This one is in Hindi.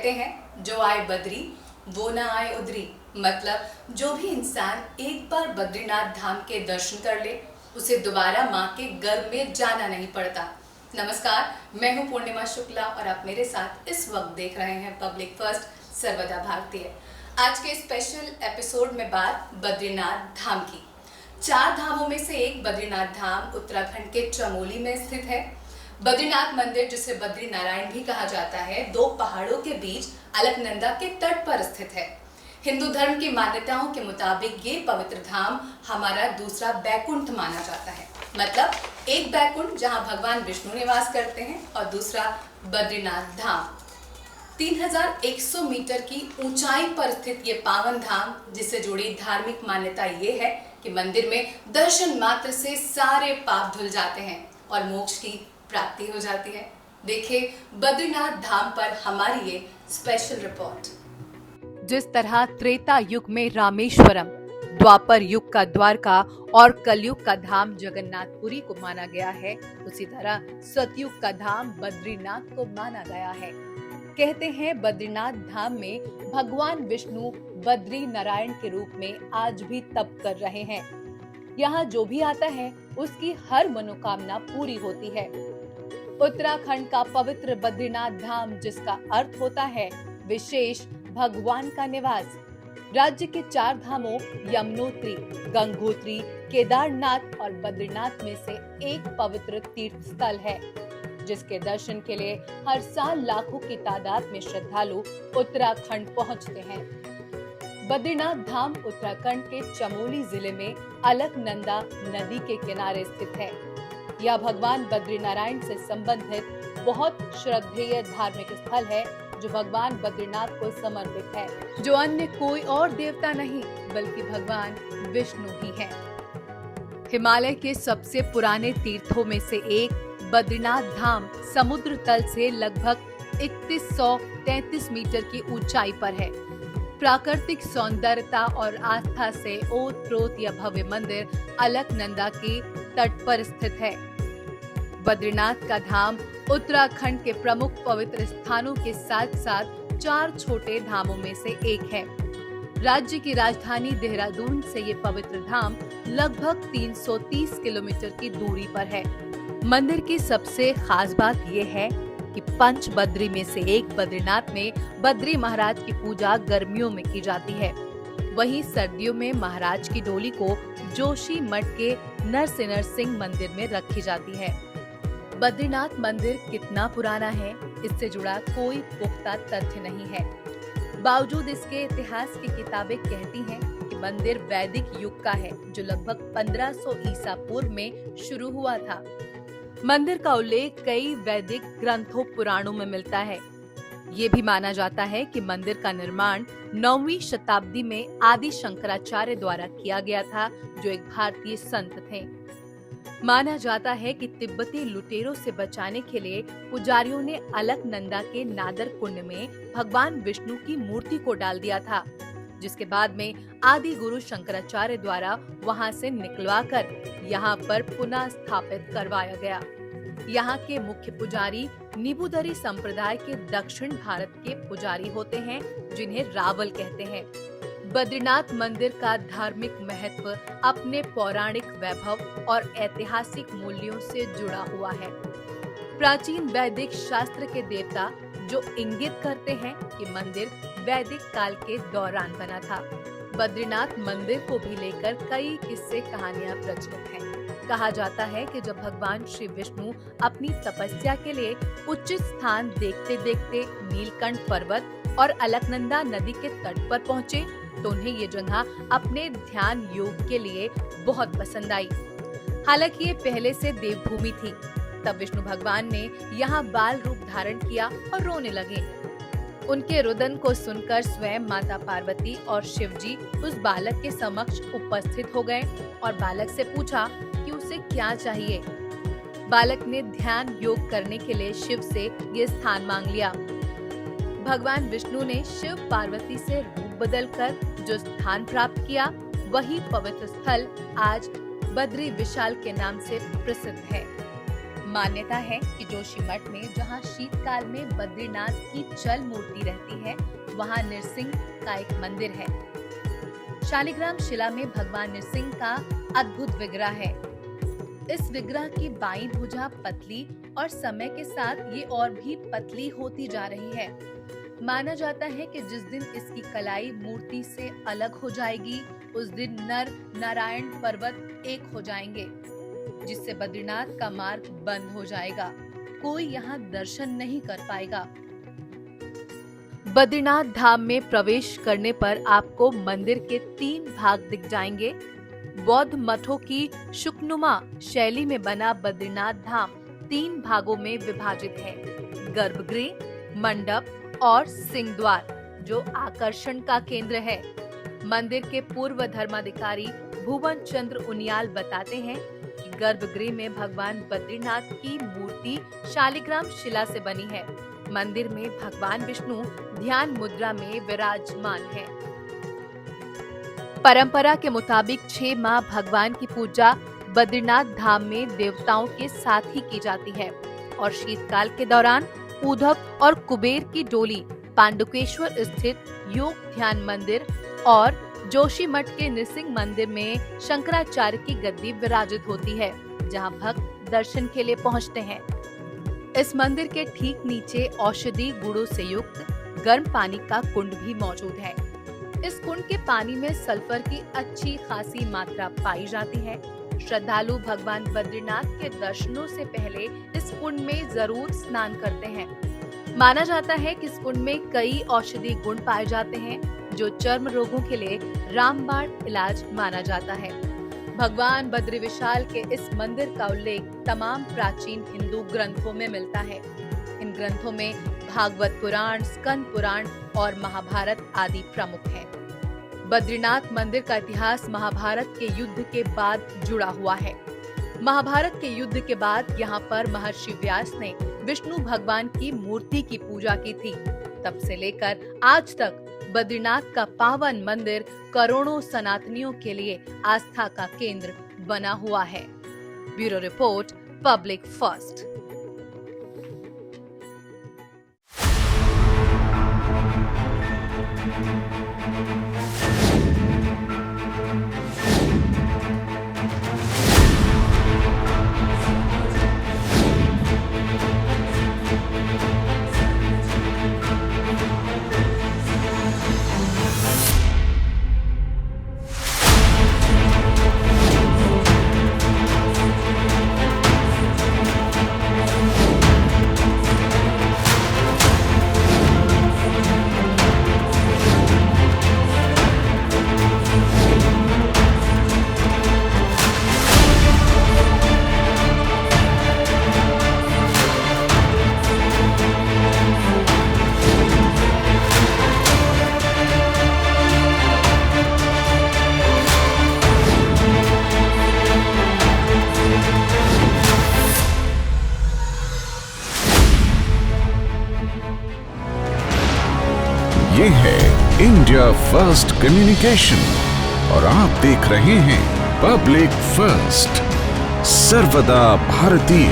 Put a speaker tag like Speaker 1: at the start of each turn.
Speaker 1: कहते हैं जो आए बद्री वो ना आए उधरी। मतलब जो भी इंसान एक बार बद्रीनाथ धाम के दर्शन कर ले उसे दोबारा माँ के गर्भ में जाना नहीं पड़ता। नमस्कार, मैं हूँ पूर्णिमा शुक्ला और आप मेरे साथ इस वक्त देख रहे हैं पब्लिक फर्स्ट सर्वदा भारतीय। आज के स्पेशल एपिसोड में बात बद्रीनाथ धाम की। 4 धामों में से एक बद्रीनाथ धाम उत्तराखंड के चमोली में स्थित है। बद्रीनाथ मंदिर, जिसे बद्री नारायण भी कहा जाता है, 2 पहाड़ों के बीच अलकनंदा के तट पर स्थित है। हिंदू धर्म की मान्यताओं के मुताबिक ये पवित्र धाम हमारा दूसरा बैकुंठ माना जाता है। मतलब एक बैकुंठ जहां भगवान विष्णु निवास करते हैं और दूसरा बद्रीनाथ धाम। 3100 मीटर की ऊंचाई पर स्थित ये पावन धाम, जिससे जुड़ी धार्मिक मान्यता ये है कि मंदिर में दर्शन मात्र से सारे पाप धुल जाते हैं और मोक्ष की प्राप्ति हो जाती है। देखिए बद्रीनाथ धाम पर हमारी ये स्पेशल रिपोर्ट।
Speaker 2: जिस तरह त्रेता युग में रामेश्वरम, द्वापर युग का द्वारका और कलयुग का धाम जगन्नाथपुरी को माना गया है, उसी तरह सतयुग का धाम बद्रीनाथ को माना गया है। कहते हैं बद्रीनाथ धाम में भगवान विष्णु बद्री नारायण के रूप में आज भी तप कर रहे हैं। यहाँ जो भी आता है उसकी हर मनोकामना पूरी होती है। उत्तराखंड का पवित्र बद्रीनाथ धाम, जिसका अर्थ होता है विशेष भगवान का निवास, राज्य के 4 धामों यमुनोत्री, गंगोत्री, केदारनाथ और बद्रीनाथ में से एक पवित्र तीर्थ स्थल है, जिसके दर्शन के लिए हर साल लाखों की तादाद में श्रद्धालु उत्तराखंड पहुंचते हैं। बद्रीनाथ धाम उत्तराखंड के चमोली जिले में अलकनंदा नदी के किनारे स्थित है। यह भगवान बद्री नारायण से संबंधित बहुत श्रद्धेय धार्मिक स्थल है, जो भगवान बद्रीनाथ को समर्पित है, जो अन्य कोई और देवता नहीं बल्कि भगवान विष्णु ही हैं। हिमालय के सबसे पुराने तीर्थों में से एक बद्रीनाथ धाम समुद्र तल से लगभग 3133 मीटर की ऊंचाई पर है। प्राकृतिक सौंदर्यता और आस्था से ओत-प्रोत यह भव्य मंदिर अलकनंदा के तट पर स्थित है। बद्रीनाथ का धाम उत्तराखंड के प्रमुख पवित्र स्थानों के साथ साथ 4 छोटे धामों में से एक है। राज्य की राजधानी देहरादून से ये पवित्र धाम लगभग 330 किलोमीटर की दूरी पर है। मंदिर की सबसे खास बात ये है कि पंच बद्री में से एक बद्रीनाथ में बद्री महाराज की पूजा गर्मियों में की जाती है। वहीं सर्दियों में महाराज की डोली को जोशी मठ के नरसिंह सिंह मंदिर में रखी जाती है। बद्रीनाथ मंदिर कितना पुराना है, इससे जुड़ा कोई पुख्ता तथ्य नहीं है। बावजूद इसके इतिहास की किताबें कहती हैं कि मंदिर वैदिक युग का है, जो लगभग 1500 ईसा पूर्व में शुरू हुआ था। मंदिर का उल्लेख कई वैदिक ग्रंथों पुराणों में मिलता है। ये भी माना जाता है कि मंदिर का निर्माण 9वीं शताब्दी में आदि शंकराचार्य द्वारा किया गया था, जो एक भारतीय संत थे। माना जाता है कि तिब्बती लुटेरों से बचाने के लिए पुजारियों ने अलकनंदा के नादर कुंड में भगवान विष्णु की मूर्ति को डाल दिया था, जिसके बाद में आदि गुरु शंकराचार्य द्वारा वहां से निकलवाकर यहाँ पर पुनः स्थापित करवाया गया। यहाँ के मुख्य पुजारी निबुधरी संप्रदाय के दक्षिण भारत के पुजारी होते हैं, जिन्हें रावल कहते हैं। बद्रीनाथ मंदिर का धार्मिक महत्व अपने पौराणिक वैभव और ऐतिहासिक मूल्यों से जुड़ा हुआ है। प्राचीन वैदिक शास्त्र के देवता जो इंगित करते हैं कि मंदिर वैदिक काल के दौरान बना था। बद्रीनाथ मंदिर को भी लेकर कई किस्से कहानियां प्रचलित हैं। कहा जाता है कि जब भगवान श्री विष्णु अपनी तपस्या के लिए उचित स्थान देखते देखते नीलकंठ पर्वत और अलकनंदा नदी के तट पर पहुँचे, तो उन्हें ये जगह अपने ध्यान योग के लिए बहुत पसंद आई। हालांकि ये पहले से देवभूमि थी। तब विष्णु भगवान ने यहाँ बाल रूप धारण किया और रोने लगे। उनके रुदन को सुनकर स्वयं माता पार्वती और शिव जी उस बालक के समक्ष उपस्थित हो गए और बालक से पूछा कि उसे क्या चाहिए। बालक ने ध्यान योग करने के लिए शिव से ये स्थान मांग लिया। भगवान विष्णु ने शिव पार्वती से रूप बदलकर जो स्थान प्राप्त किया, वही पवित्र स्थल आज बद्री विशाल के नाम से प्रसिद्ध है। मान्यता है कि जोशीमठ में जहां शीतकाल में बद्रीनाथ की चल मूर्ति रहती है, वहां नृसिंह का एक मंदिर है। शालिग्राम शिला में भगवान नृसिंह का अद्भुत विग्रह है। इस विग्रह की बाईं भुजा पतली और समय के साथ ये और भी पतली होती जा रही है। माना जाता है कि जिस दिन इसकी कलाई मूर्ति से अलग हो जाएगी, उस दिन नर नारायण पर्वत एक हो जाएंगे, जिससे बद्रीनाथ का मार्ग बंद हो जाएगा। कोई यहाँ दर्शन नहीं कर पाएगा। बद्रीनाथ धाम में प्रवेश करने पर आपको मंदिर के 3 भाग दिख जाएंगे। बौद्ध मठों की शुकनुमा शैली में बना बद्रीनाथ धाम 3 भागों में विभाजित है। गर्भगृह, मंडप और सिंहद्वार, जो आकर्षण का केंद्र है। मंदिर के पूर्व धर्माधिकारी भुवन चंद्र उनियाल बताते हैं कि गर्भगृह में भगवान बद्रीनाथ की मूर्ति शालिग्राम शिला से बनी है। मंदिर में भगवान विष्णु ध्यान मुद्रा में विराजमान है। परंपरा के मुताबिक 6 माह भगवान की पूजा बद्रीनाथ धाम में देवताओं के साथ ही की जाती है और शीतकाल के दौरान उद्धव और कुबेर की डोली पांडुकेश्वर स्थित योग ध्यान मंदिर और जोशीमठ के नृसिंह मंदिर में शंकराचार्य की गद्दी विराजित होती है, जहां भक्त दर्शन के लिए पहुंचते हैं। इस मंदिर के ठीक नीचे औषधि गुणों से युक्त गर्म पानी का कुंड भी मौजूद है। इस कुंड के पानी में सल्फर की अच्छी खासी मात्रा पाई जाती है। श्रद्धालु भगवान बद्रीनाथ के दर्शनों से पहले इस कुंड में जरूर स्नान करते हैं। माना जाता है कि इस कुंड में कई औषधि गुण पाए जाते हैं, जो चर्म रोगों के लिए रामबाण इलाज माना जाता है। भगवान बद्री विशाल के इस मंदिर का उल्लेख तमाम प्राचीन हिंदू ग्रंथों में मिलता है। इन ग्रंथों में भागवत पुराण, स्कंद पुराण और महाभारत आदि प्रमुख हैं। बद्रीनाथ मंदिर का इतिहास महाभारत के युद्ध के बाद जुड़ा हुआ है। महाभारत के युद्ध के बाद यहाँ पर महर्षि व्यास ने विष्णु भगवान की मूर्ति की पूजा की थी। तब से लेकर आज तक बद्रीनाथ का पावन मंदिर करोड़ों सनातनियों के लिए आस्था का केंद्र बना हुआ है। Bureau report, public first.
Speaker 3: ये है इंडिया फर्स्ट कम्युनिकेशन और आप देख रहे हैं पब्लिक फर्स्ट, सर्वदा भारतीय।